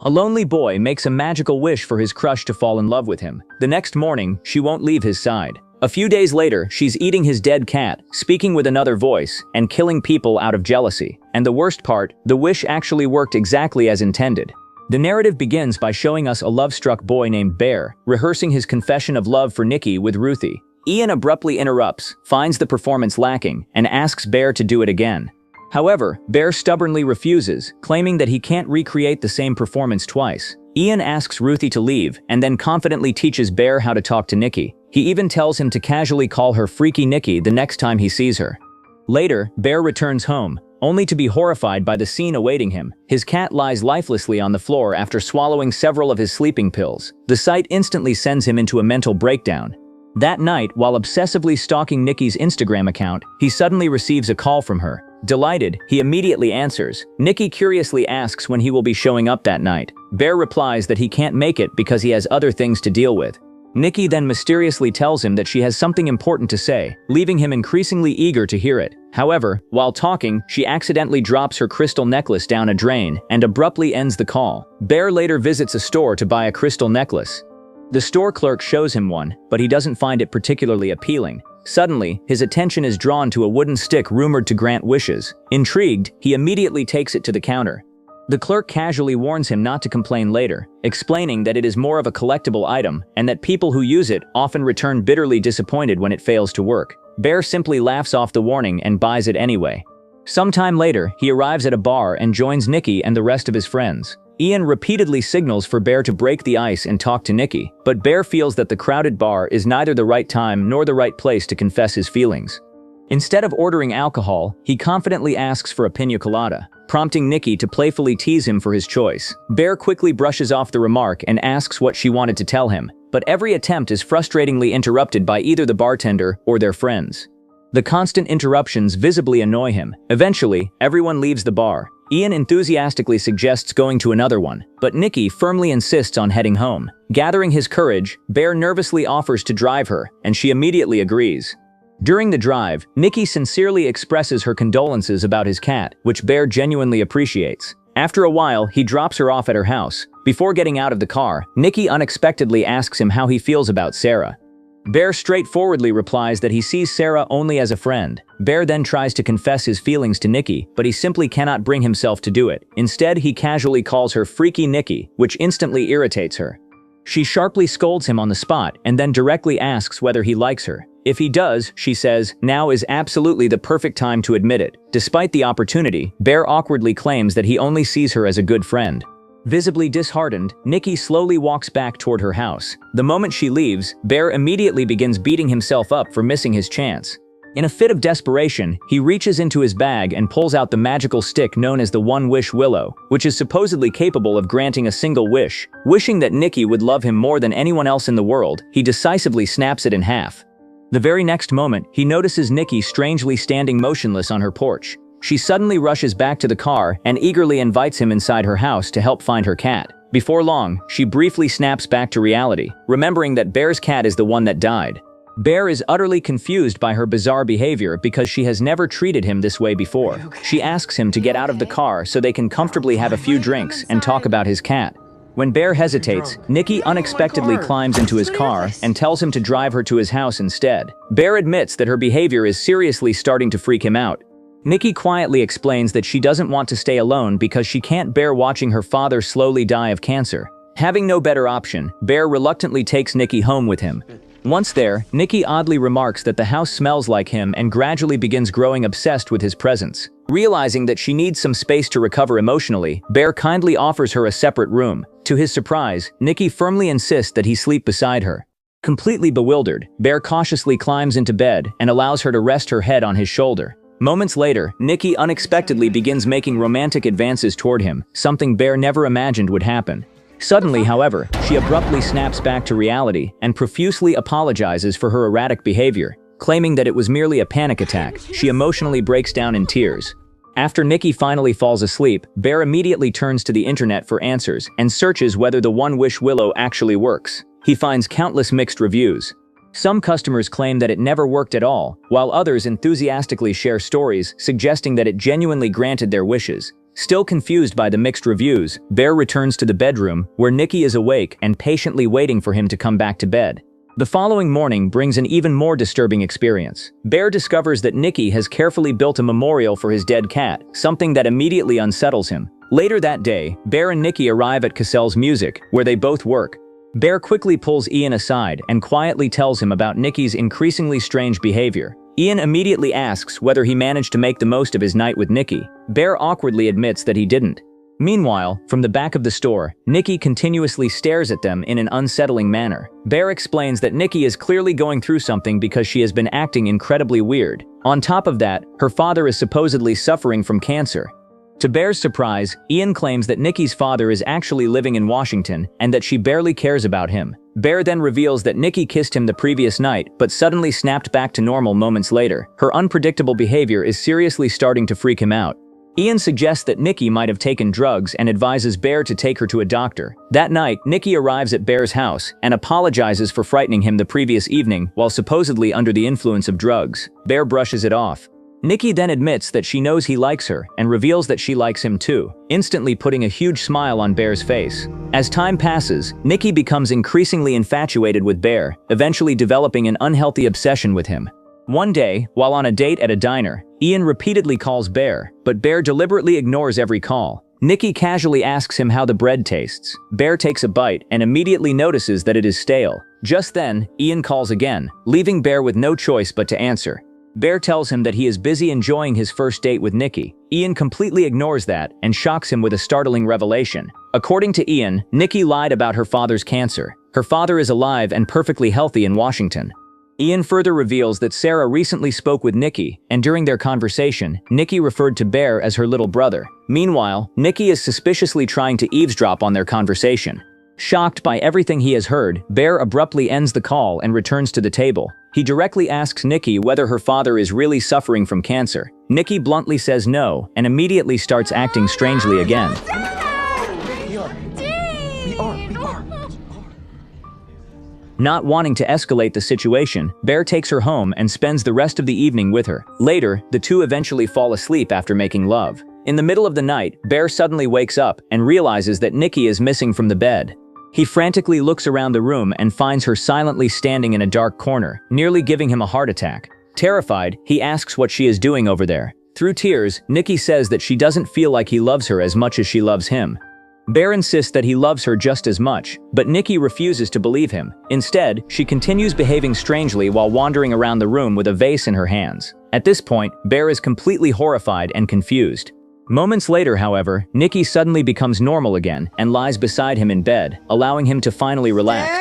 A lonely boy makes a magical wish for his crush to fall in love with him. The next morning, she won't leave his side. A few days later, she's eating his dead cat, speaking with another voice, and killing people out of jealousy. And the worst part, the wish actually worked exactly as intended. The narrative begins by showing us a love-struck boy named Bear, rehearsing his confession of love for Nikki with Ruthie. Ian abruptly interrupts, finds the performance lacking, and asks Bear to do it again. However, Bear stubbornly refuses, claiming that he can't recreate the same performance twice. Ian asks Ruthie to leave, and then confidently teaches Bear how to talk to Nikki. He even tells him to casually call her Freaky Nikki the next time he sees her. Later, Bear returns home, only to be horrified by the scene awaiting him. His cat lies lifelessly on the floor after swallowing several of his sleeping pills. The sight instantly sends him into a mental breakdown. That night, while obsessively stalking Nikki's Instagram account, he suddenly receives a call from her. Delighted, he immediately answers. Nikki curiously asks when he will be showing up that night. Bear replies that he can't make it because he has other things to deal with. Nikki then mysteriously tells him that she has something important to say, leaving him increasingly eager to hear it. However, while talking, she accidentally drops her crystal necklace down a drain and abruptly ends the call. Bear later visits a store to buy a crystal necklace. The store clerk shows him one, but he doesn't find it particularly appealing. Suddenly, his attention is drawn to a wooden stick rumored to grant wishes. Intrigued, he immediately takes it to the counter. The clerk casually warns him not to complain later, explaining that it is more of a collectible item and that people who use it often return bitterly disappointed when it fails to work. Bear simply laughs off the warning and buys it anyway. Sometime later, he arrives at a bar and joins Nikki and the rest of his friends. Ian repeatedly signals for Bear to break the ice and talk to Nikki, but Bear feels that the crowded bar is neither the right time nor the right place to confess his feelings. Instead of ordering alcohol, he confidently asks for a piña colada, prompting Nikki to playfully tease him for his choice. Bear quickly brushes off the remark and asks what she wanted to tell him, but every attempt is frustratingly interrupted by either the bartender or their friends. The constant interruptions visibly annoy him. Eventually, everyone leaves the bar. Ian enthusiastically suggests going to another one, but Nikki firmly insists on heading home. Gathering his courage, Bear nervously offers to drive her, and she immediately agrees. During the drive, Nikki sincerely expresses her condolences about his cat, which Bear genuinely appreciates. After a while, he drops her off at her house. Before getting out of the car, Nikki unexpectedly asks him how he feels about Sarah. Bear straightforwardly replies that he sees Sarah only as a friend. Bear then tries to confess his feelings to Nikki, but he simply cannot bring himself to do it. Instead, he casually calls her Freaky Nikki, which instantly irritates her. She sharply scolds him on the spot and then directly asks whether he likes her. If he does, she says, now is absolutely the perfect time to admit it. Despite the opportunity, Bear awkwardly claims that he only sees her as a good friend. Visibly disheartened, Nikki slowly walks back toward her house. The moment she leaves, Bear immediately begins beating himself up for missing his chance. In a fit of desperation, he reaches into his bag and pulls out the magical stick known as the One-Wish Willow, which is supposedly capable of granting a single wish. Wishing that Nikki would love him more than anyone else in the world, he decisively snaps it in half. The very next moment, he notices Nikki strangely standing motionless on her porch. She suddenly rushes back to the car and eagerly invites him inside her house to help find her cat. Before long, she briefly snaps back to reality, remembering that Bear's cat is the one that died. Bear is utterly confused by her bizarre behavior because she has never treated him this way before. She asks him to get out of the car so they can comfortably have a few drinks and talk about his cat. When Bear hesitates, Nikki unexpectedly climbs into his car and tells him to drive her to his house instead. Bear admits that her behavior is seriously starting to freak him out. Nikki quietly explains that she doesn't want to stay alone because she can't bear watching her father slowly die of cancer. Having no better option, Bear reluctantly takes Nikki home with him. Once there, Nikki oddly remarks that the house smells like him and gradually begins growing obsessed with his presence. Realizing that she needs some space to recover emotionally, Bear kindly offers her a separate room. To his surprise, Nikki firmly insists that he sleep beside her. Completely bewildered, Bear cautiously climbs into bed and allows her to rest her head on his shoulder. Moments later, Nikki unexpectedly begins making romantic advances toward him, something Bear never imagined would happen. Suddenly, however, she abruptly snaps back to reality and profusely apologizes for her erratic behavior. Claiming that it was merely a panic attack, she emotionally breaks down in tears. After Nikki finally falls asleep, Bear immediately turns to the internet for answers and searches whether the One-Wish Willow actually works. He finds countless mixed reviews. Some customers claim that it never worked at all, while others enthusiastically share stories suggesting that it genuinely granted their wishes. Still confused by the mixed reviews, Bear returns to the bedroom, where Nikki is awake and patiently waiting for him to come back to bed. The following morning brings an even more disturbing experience. Bear discovers that Nikki has carefully built a memorial for his dead cat, something that immediately unsettles him. Later that day, Bear and Nikki arrive at Cassell's Music, where they both work. Bear quickly pulls Ian aside and quietly tells him about Nikki's increasingly strange behavior. Ian immediately asks whether he managed to make the most of his night with Nikki. Bear awkwardly admits that he didn't. Meanwhile, from the back of the store, Nikki continuously stares at them in an unsettling manner. Bear explains that Nikki is clearly going through something because she has been acting incredibly weird. On top of that, her father is supposedly suffering from cancer. To Bear's surprise, Ian claims that Nikki's father is actually living in Washington and that she barely cares about him. Bear then reveals that Nikki kissed him the previous night but suddenly snapped back to normal moments later. Her unpredictable behavior is seriously starting to freak him out. Ian suggests that Nikki might have taken drugs and advises Bear to take her to a doctor. That night, Nikki arrives at Bear's house and apologizes for frightening him the previous evening while supposedly under the influence of drugs. Bear brushes it off. Nikki then admits that she knows he likes her and reveals that she likes him too, instantly putting a huge smile on Bear's face. As time passes, Nikki becomes increasingly infatuated with Bear, eventually developing an unhealthy obsession with him. One day, while on a date at a diner, Ian repeatedly calls Bear, but Bear deliberately ignores every call. Nikki casually asks him how the bread tastes. Bear takes a bite and immediately notices that it is stale. Just then, Ian calls again, leaving Bear with no choice but to answer. Bear tells him that he is busy enjoying his first date with Nikki. Ian completely ignores that and shocks him with a startling revelation. According to Ian, Nikki lied about her father's cancer. Her father is alive and perfectly healthy in Washington. Ian further reveals that Sarah recently spoke with Nikki, and during their conversation, Nikki referred to Bear as her little brother. Meanwhile, Nikki is suspiciously trying to eavesdrop on their conversation. Shocked by everything he has heard, Bear abruptly ends the call and returns to the table. He directly asks Nikki whether her father is really suffering from cancer. Nikki bluntly says no and immediately starts acting strangely again. We are. Not wanting to escalate the situation, Bear takes her home and spends the rest of the evening with her. Later, the two eventually fall asleep after making love. In the middle of the night, Bear suddenly wakes up and realizes that Nikki is missing from the bed. He frantically looks around the room and finds her silently standing in a dark corner, nearly giving him a heart attack. Terrified, he asks what she is doing over there. Through tears, Nikki says that she doesn't feel like he loves her as much as she loves him. Bear insists that he loves her just as much, but Nikki refuses to believe him. Instead, she continues behaving strangely while wandering around the room with a vase in her hands. At this point, Bear is completely horrified and confused. Moments later, however, Nikki suddenly becomes normal again and lies beside him in bed, allowing him to finally relax.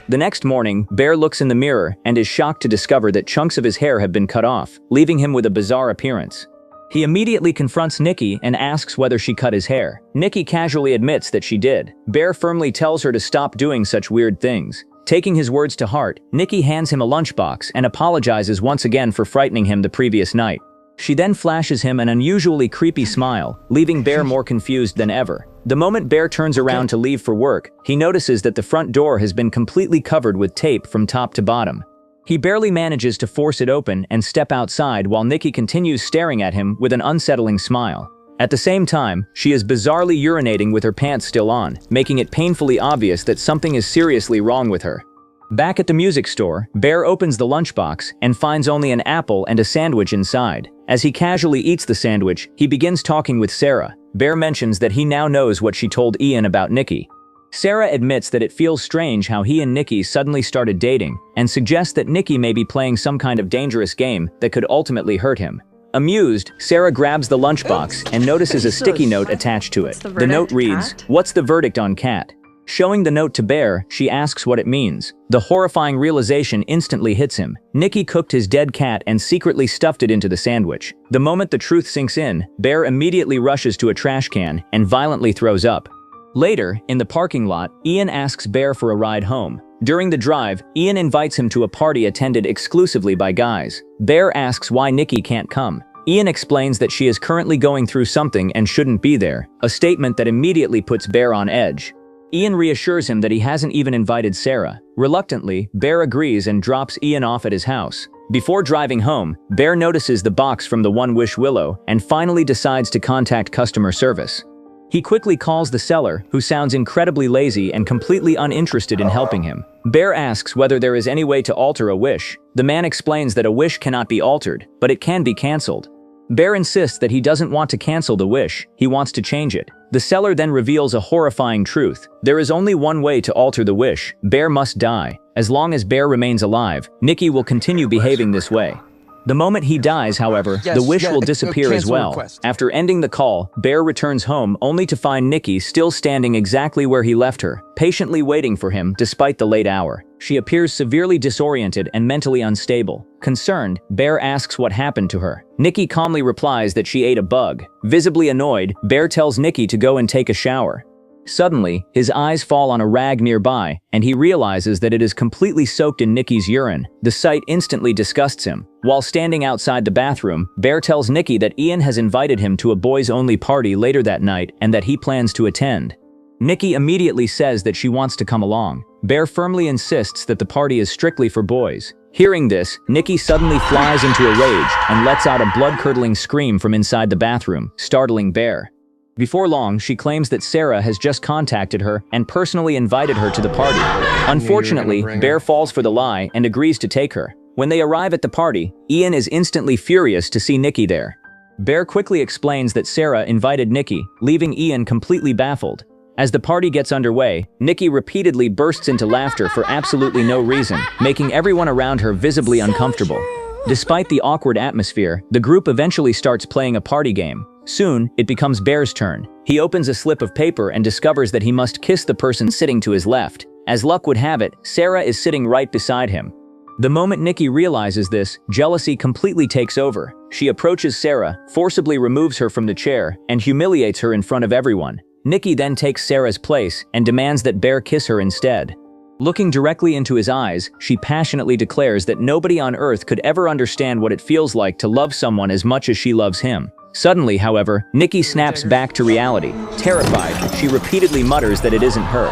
The next morning, Bear looks in the mirror and is shocked to discover that chunks of his hair have been cut off, leaving him with a bizarre appearance. He immediately confronts Nikki and asks whether she cut his hair. Nikki casually admits that she did. Bear firmly tells her to stop doing such weird things. Taking his words to heart, Nikki hands him a lunchbox and apologizes once again for frightening him the previous night. She then flashes him an unusually creepy smile, leaving Bear more confused than ever. The moment Bear turns around to leave for work, he notices that the front door has been completely covered with tape from top to bottom. He barely manages to force it open and step outside while Nikki continues staring at him with an unsettling smile. At the same time, she is bizarrely urinating with her pants still on, making it painfully obvious that something is seriously wrong with her. Back at the music store, Bear opens the lunchbox and finds only an apple and a sandwich inside. As he casually eats the sandwich, he begins talking with Sarah. Bear mentions that he now knows what she told Ian about Nikki. Sarah admits that it feels strange how he and Nikki suddenly started dating, and suggests that Nikki may be playing some kind of dangerous game that could ultimately hurt him. Amused, Sarah grabs the lunchbox and notices a sticky note attached to it. The note reads, "What's the verdict on Cat?" Showing the note to Bear, she asks what it means. The horrifying realization instantly hits him. Nikki cooked his dead cat and secretly stuffed it into the sandwich. The moment the truth sinks in, Bear immediately rushes to a trash can and violently throws up. Later, in the parking lot, Ian asks Bear for a ride home. During the drive, Ian invites him to a party attended exclusively by guys. Bear asks why Nikki can't come. Ian explains that she is currently going through something and shouldn't be there, a statement that immediately puts Bear on edge. Ian reassures him that he hasn't even invited Sarah. Reluctantly, Bear agrees and drops Ian off at his house. Before driving home, Bear notices the box from the One Wish Willow and finally decides to contact customer service. He quickly calls the seller, who sounds incredibly lazy and completely uninterested in helping him. Bear asks whether there is any way to alter a wish. The man explains that a wish cannot be altered, but it can be cancelled. Bear insists that he doesn't want to cancel the wish, he wants to change it. The seller then reveals a horrifying truth. There is only one way to alter the wish. Bear must die. As long as Bear remains alive, Nikki will continue behaving this way. The moment he dies, however, the wish will disappear as well. After ending the call, Bear returns home only to find Nikki still standing exactly where he left her, patiently waiting for him despite the late hour. She appears severely disoriented and mentally unstable. Concerned, Bear asks what happened to her. Nikki calmly replies that she ate a bug. Visibly annoyed, Bear tells Nikki to go and take a shower. Suddenly, his eyes fall on a rag nearby, and he realizes that it is completely soaked in Nikki's urine. The sight instantly disgusts him. While standing outside the bathroom, Bear tells Nikki that Ian has invited him to a boys-only party later that night and that he plans to attend. Nikki immediately says that she wants to come along. Bear firmly insists that the party is strictly for boys. Hearing this, Nikki suddenly flies into a rage and lets out a blood-curdling scream from inside the bathroom, startling Bear. Before long, she claims that Sarah has just contacted her and personally invited her to the party. Unfortunately, Bear falls for the lie and agrees to take her. When they arrive at the party, Ian is instantly furious to see Nikki there. Bear quickly explains that Sarah invited Nikki, leaving Ian completely baffled. As the party gets underway, Nikki repeatedly bursts into laughter for absolutely no reason, making everyone around her visibly uncomfortable. Despite the awkward atmosphere, the group eventually starts playing a party game. Soon, it becomes Bear's turn. He opens a slip of paper and discovers that he must kiss the person sitting to his left. As luck would have it, Sarah is sitting right beside him. The moment Nikki realizes this, jealousy completely takes over. She approaches Sarah, forcibly removes her from the chair, and humiliates her in front of everyone. Nikki then takes Sarah's place and demands that Bear kiss her instead. Looking directly into his eyes, she passionately declares that nobody on earth could ever understand what it feels like to love someone as much as she loves him. Suddenly, however, Nikki snaps back to reality. Terrified, she repeatedly mutters that it isn't her.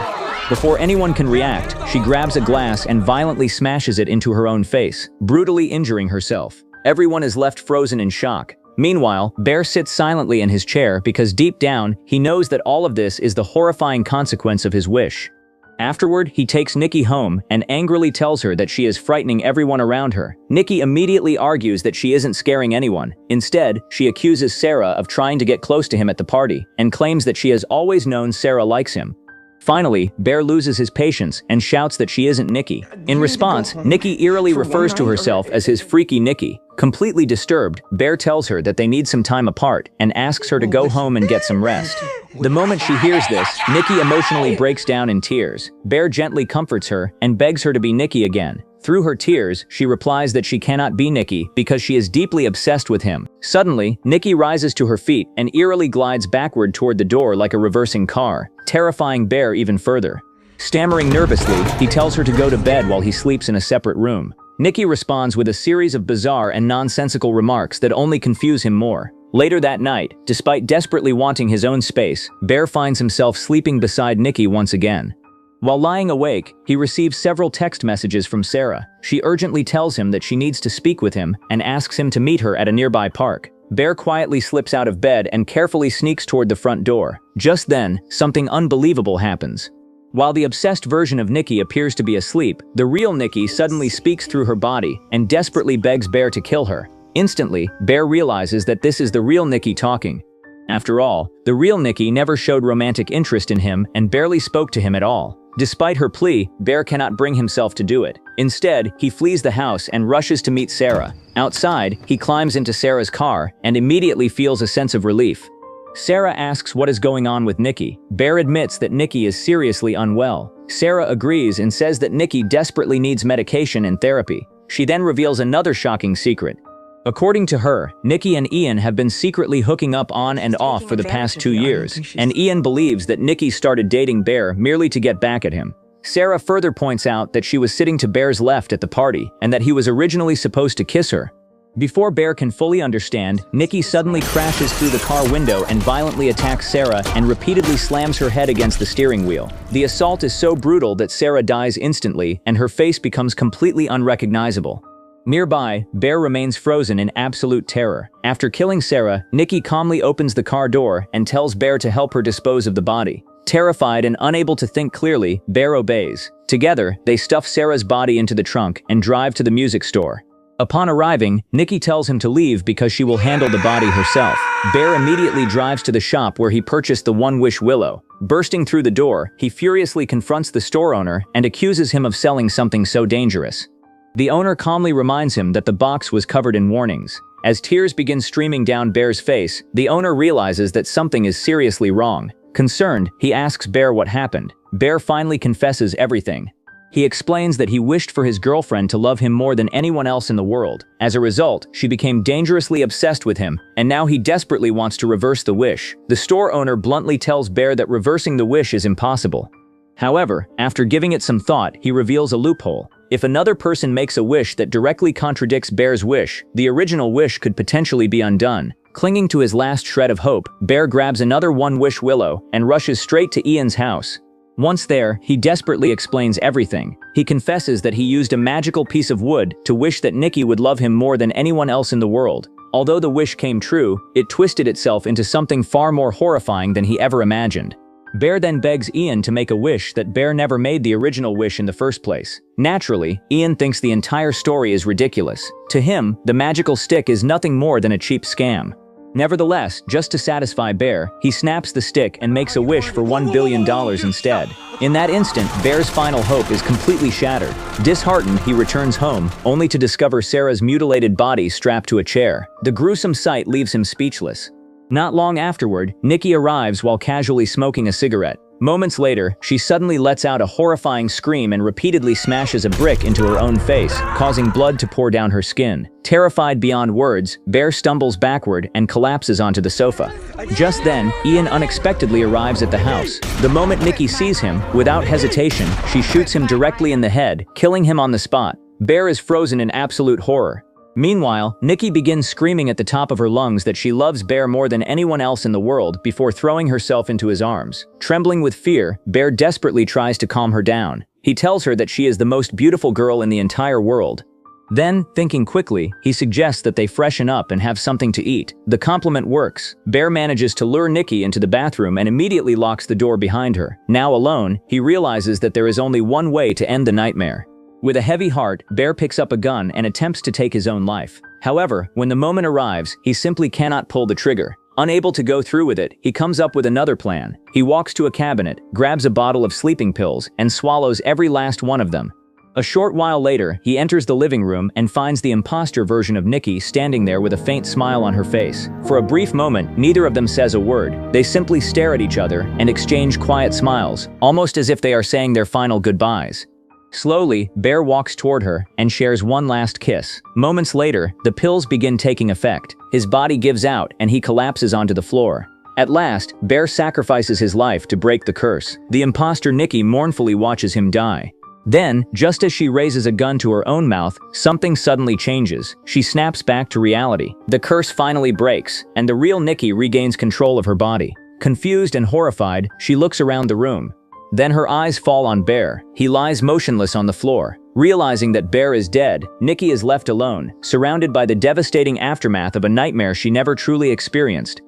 Before anyone can react, she grabs a glass and violently smashes it into her own face, brutally injuring herself. Everyone is left frozen in shock. Meanwhile, Bear sits silently in his chair because deep down, he knows that all of this is the horrifying consequence of his wish. Afterward, he takes Nikki home and angrily tells her that she is frightening everyone around her. Nikki immediately argues that she isn't scaring anyone. Instead, she accuses Sarah of trying to get close to him at the party and claims that she has always known Sarah likes him. Finally, Bear loses his patience and shouts that she isn't Nikki. In response, Nikki eerily refers to herself as his freaky Nikki. Completely disturbed, Bear tells her that they need some time apart and asks her to go home and get some rest. The moment she hears this, Nikki emotionally breaks down in tears. Bear gently comforts her and begs her to be Nikki again. Through her tears, she replies that she cannot be Nikki because she is deeply obsessed with him. Suddenly, Nikki rises to her feet and eerily glides backward toward the door like a reversing car, terrifying Bear even further. Stammering nervously, he tells her to go to bed while he sleeps in a separate room. Nikki responds with a series of bizarre and nonsensical remarks that only confuse him more. Later that night, despite desperately wanting his own space, Bear finds himself sleeping beside Nikki once again. While lying awake, he receives several text messages from Sarah. She urgently tells him that she needs to speak with him and asks him to meet her at a nearby park. Bear quietly slips out of bed and carefully sneaks toward the front door. Just then, something unbelievable happens. While the obsessed version of Nikki appears to be asleep, the real Nikki suddenly speaks through her body and desperately begs Bear to kill her. Instantly, Bear realizes that this is the real Nikki talking. After all, the real Nikki never showed romantic interest in him and barely spoke to him at all. Despite her plea, Bear cannot bring himself to do it. Instead, he flees the house and rushes to meet Sarah. Outside, he climbs into Sarah's car and immediately feels a sense of relief. Sarah asks what is going on with Nikki. Bear admits that Nikki is seriously unwell. Sarah agrees and says that Nikki desperately needs medication and therapy. She then reveals another shocking secret. According to her, Nikki and Ian have been secretly hooking up on and off for the past 2 years, and Ian believes that Nikki started dating Bear merely to get back at him. Sarah further points out that she was sitting to Bear's left at the party and that he was originally supposed to kiss her. Before Bear can fully understand, Nikki suddenly crashes through the car window and violently attacks Sarah and repeatedly slams her head against the steering wheel. The assault is so brutal that Sarah dies instantly and her face becomes completely unrecognizable. Nearby, Bear remains frozen in absolute terror. After killing Sarah, Nikki calmly opens the car door and tells Bear to help her dispose of the body. Terrified and unable to think clearly, Bear obeys. Together, they stuff Sarah's body into the trunk and drive to the music store. Upon arriving, Nikki tells him to leave because she will handle the body herself. Bear immediately drives to the shop where he purchased the One Wish willow. Bursting through the door, he furiously confronts the store owner and accuses him of selling something so dangerous. The owner calmly reminds him that the box was covered in warnings. As tears begin streaming down Bear's face, the owner realizes that something is seriously wrong. Concerned, he asks Bear what happened. Bear finally confesses everything. He explains that he wished for his girlfriend to love him more than anyone else in the world. As a result, she became dangerously obsessed with him, and now he desperately wants to reverse the wish. The store owner bluntly tells Bear that reversing the wish is impossible. However, after giving it some thought, he reveals a loophole. If another person makes a wish that directly contradicts Bear's wish, the original wish could potentially be undone. Clinging to his last shred of hope, Bear grabs another One Wish willow and rushes straight to Ian's house. Once there, he desperately explains everything. He confesses that he used a magical piece of wood to wish that Nikki would love him more than anyone else in the world. Although the wish came true, it twisted itself into something far more horrifying than he ever imagined. Bear then begs Ian to make a wish that Bear never made the original wish in the first place. Naturally, Ian thinks the entire story is ridiculous. To him, the magical stick is nothing more than a cheap scam. Nevertheless, just to satisfy Bear, he snaps the stick and makes a wish for $1 billion instead. In that instant, Bear's final hope is completely shattered. Disheartened, he returns home, only to discover Sarah's mutilated body strapped to a chair. The gruesome sight leaves him speechless. Not long afterward, Nikki arrives while casually smoking a cigarette. Moments later, she suddenly lets out a horrifying scream and repeatedly smashes a brick into her own face, causing blood to pour down her skin. Terrified beyond words, Bear stumbles backward and collapses onto the sofa. Just then, Ian unexpectedly arrives at the house. The moment Nikki sees him, without hesitation, she shoots him directly in the head, killing him on the spot. Bear is frozen in absolute horror. Meanwhile, Nikki begins screaming at the top of her lungs that she loves Bear more than anyone else in the world before throwing herself into his arms. Trembling with fear, Bear desperately tries to calm her down. He tells her that she is the most beautiful girl in the entire world. Then, thinking quickly, he suggests that they freshen up and have something to eat. The compliment works. Bear manages to lure Nikki into the bathroom and immediately locks the door behind her. Now alone, he realizes that there is only one way to end the nightmare. With a heavy heart, Bear picks up a gun and attempts to take his own life. However, when the moment arrives, he simply cannot pull the trigger. Unable to go through with it, he comes up with another plan. He walks to a cabinet, grabs a bottle of sleeping pills, and swallows every last one of them. A short while later, he enters the living room and finds the imposter version of Nikki standing there with a faint smile on her face. For a brief moment, neither of them says a word. They simply stare at each other and exchange quiet smiles, almost as if they are saying their final goodbyes. Slowly, Bear walks toward her and shares one last kiss. Moments later, the pills begin taking effect. His body gives out and he collapses onto the floor. At last, Bear sacrifices his life to break the curse. The imposter Nikki mournfully watches him die. Then, just as she raises a gun to her own mouth, something suddenly changes. She snaps back to reality. The curse finally breaks, and the real Nikki regains control of her body. Confused and horrified, she looks around the room. Then her eyes fall on Bear. He lies motionless on the floor. Realizing that Bear is dead, Nikki is left alone, surrounded by the devastating aftermath of a nightmare she never truly experienced.